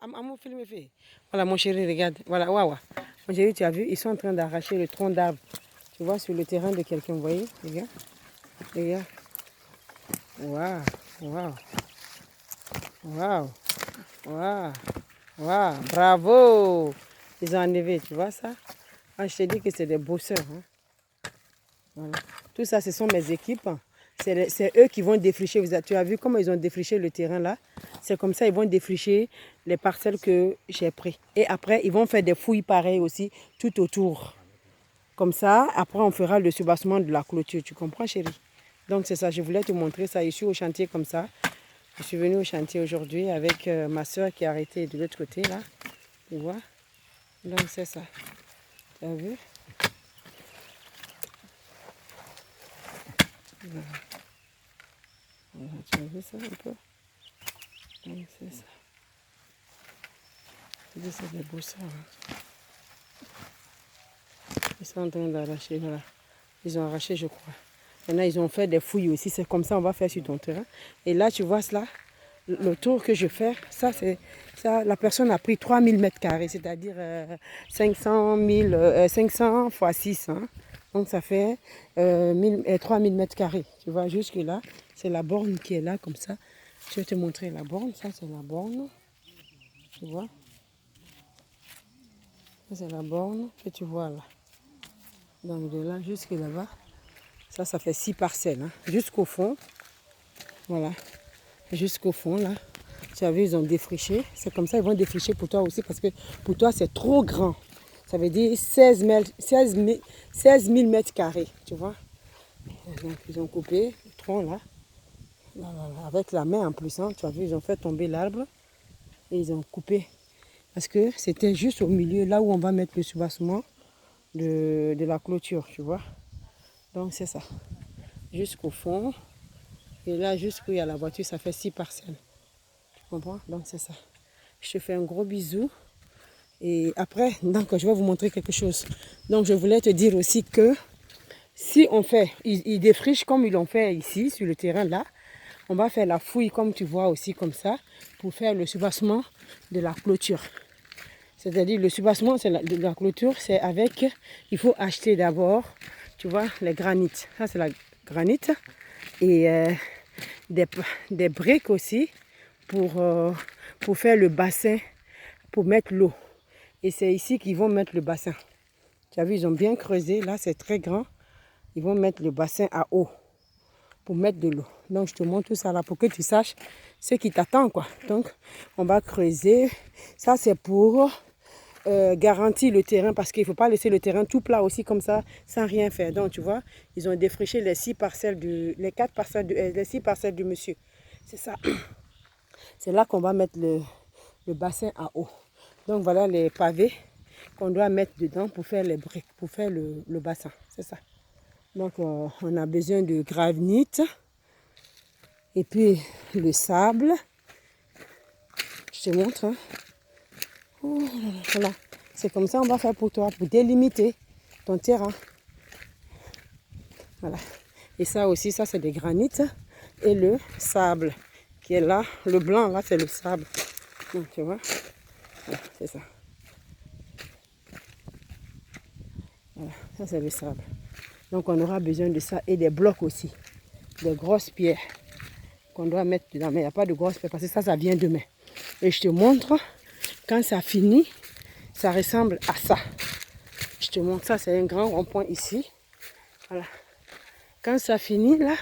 Voilà, mon chéri, regarde. Voilà, waouh. Mon chéri, tu as vu, ils sont en train d'arracher le tronc d'arbre. Tu vois, sur le terrain de quelqu'un, vous voyez? Regarde. Regarde. Waouh, waouh, waouh, waouh, waouh. Bravo. Ils ont enlevé, tu vois ça? Ah, je t'ai dit que c'est des bosseurs. Hein. Voilà. Tout ça, ce sont mes équipes. C'est eux qui vont défricher. Tu as vu comment ils ont défriché le terrain là? C'est comme ça ils vont défricher les parcelles que j'ai prises. Et après, ils vont faire des fouilles pareilles aussi tout autour. Comme ça, après, on fera le soubassement de la clôture. Tu comprends, chérie? Donc, c'est ça. Je voulais te montrer ça. Je suis au chantier comme ça. Je suis venue au chantier aujourd'hui avec ma soeur qui a arrêté de l'autre côté là. Tu vois? Donc, c'est ça. Tu as vu? Voilà. Voilà, tu as vu ça un peu? Donc, c'est ça. C'est des beaux ça. Hein. Ils sont en train d'arracher, voilà. Ils ont arraché, je crois. Maintenant, ils ont fait des fouilles aussi. C'est comme ça on va faire sur ton terrain. Et là, tu vois cela, le tour que je fais, ça, c'est ça. La personne a pris 3000 mètres carrés, c'est-à-dire 500 fois 6. Hein. Donc, ça fait 3000 mètres carrés. Tu vois, jusque là, c'est la borne qui est là, comme ça. Je vais te montrer la borne. Ça, c'est la borne. Tu vois? Ça, c'est la borne que tu vois là. Donc, de là jusque là-bas. Ça fait 6 parcelles. Hein. Jusqu'au fond. Voilà. Jusqu'au fond, là. Tu as vu, ils ont défriché. C'est comme ça, ils vont défricher pour toi aussi parce que pour toi, c'est trop grand. Ça veut dire 16 000 mètres carrés, tu vois. Donc, ils ont coupé le tronc, là. Là, avec la main en plus. Hein. Tu as vu, ils ont fait tomber l'arbre et ils ont coupé. Parce que c'était juste au milieu, là où on va mettre le soubassement de la clôture, tu vois. Donc, c'est ça. Jusqu'au fond. Et là, jusqu'où il y a la voiture, ça fait 6 parcelles. Tu comprends? Donc, c'est ça. Je te fais un gros bisou. Et après, donc, je vais vous montrer quelque chose. Donc, je voulais te dire aussi que si on fait, ils défrichent comme ils l'ont fait ici, sur le terrain là, on va faire la fouille, comme tu vois aussi, comme ça, pour faire le soubassement de la clôture. C'est-à-dire, le soubassement de la clôture, c'est avec, il faut acheter d'abord, tu vois, les granites. Ça, c'est la granite. Et des briques aussi pour faire le bassin, pour mettre l'eau. Et c'est ici qu'ils vont mettre le bassin. Tu as vu, ils ont bien creusé. Là, c'est très grand. Ils vont mettre le bassin à eau pour mettre de l'eau. Donc, je te montre tout ça là pour que tu saches ce qui t'attend, quoi. Donc, on va creuser. Ça, c'est pour garantir le terrain parce qu'il ne faut pas laisser le terrain tout plat aussi comme ça sans rien faire. Donc, tu vois, ils ont défriché les 6 parcelles les 6 parcelles du monsieur. C'est ça. C'est là qu'on va mettre le bassin à eau. Donc, voilà les pavés qu'on doit mettre dedans pour faire les briques, pour faire le bassin. C'est ça. Donc, on a besoin de granit et puis le sable. Je te montre. Hein. Oh, voilà. C'est comme ça qu'on va faire pour toi, pour délimiter ton terrain. Voilà. Et ça aussi, ça c'est des granites. Et le sable qui est là. Le blanc là, c'est le sable. Donc, tu vois. Voilà, c'est ça. Voilà, ça c'est le sable. Donc on aura besoin de ça et des blocs aussi. Des grosses pierres qu'on doit mettre dedans. Mais il n'y a pas de grosses pierres parce que ça vient demain. Et je te montre, quand ça finit, ça ressemble à ça. Je te montre ça, c'est un grand rond-point ici. Voilà. Quand ça finit là,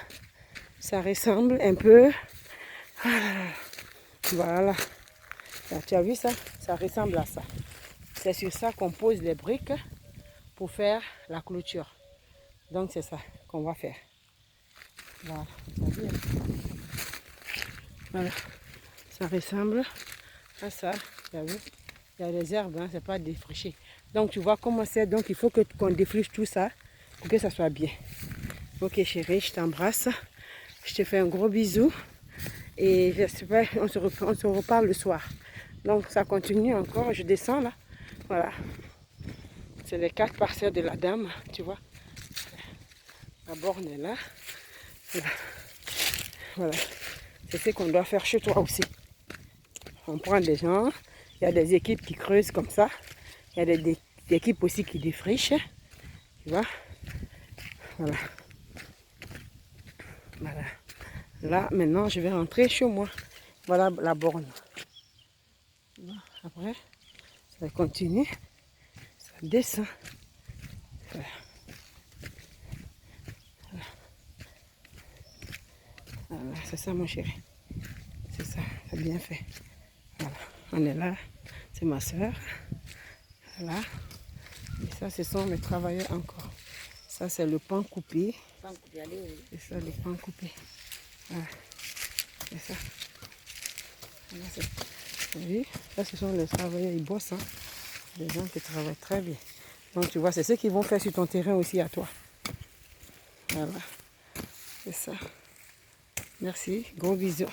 ça ressemble un peu. Voilà. Là, tu as vu ça? Ça ressemble à ça. C'est sur ça qu'on pose les briques pour faire la clôture. Donc c'est ça qu'on va faire. Voilà. Voilà. Ça ressemble à ça. Tu as vu? Il y a des herbes, hein, c'est pas défriché. Donc tu vois comment c'est. Donc il faut qu'on défriche tout ça pour que ça soit bien. Ok chérie, je t'embrasse. Je te fais un gros bisou. Et j'espère on se reparle le soir. Donc ça continue encore. Je descends là. Voilà. C'est les 4 parcelles de la dame. Tu vois. La borne est là. Voilà. C'est ce qu'on doit faire chez toi aussi. On prend des gens Il y a des équipes qui creusent comme ça. Il y a des équipes aussi qui défrichent. Tu vois? Voilà. Voilà. Là, maintenant, je vais rentrer chez moi. Voilà la borne. Après, ça continue. Ça descend. Voilà. Voilà, c'est ça mon chéri. C'est ça, c'est bien fait. Voilà, on est là. C'est ma soeur. Voilà. Et ça, ce sont mes travailleurs encore. Ça, c'est le pain coupé. C'est ça, le pain coupé. Voilà. C'est ça. Voilà, vous voyez, là, ce sont les travailleurs, ils bossent. Hein. Les gens qui travaillent très bien. Donc, tu vois, c'est ce qu'ils vont faire sur ton terrain aussi à toi. Voilà. C'est ça. Merci. Gros bisous.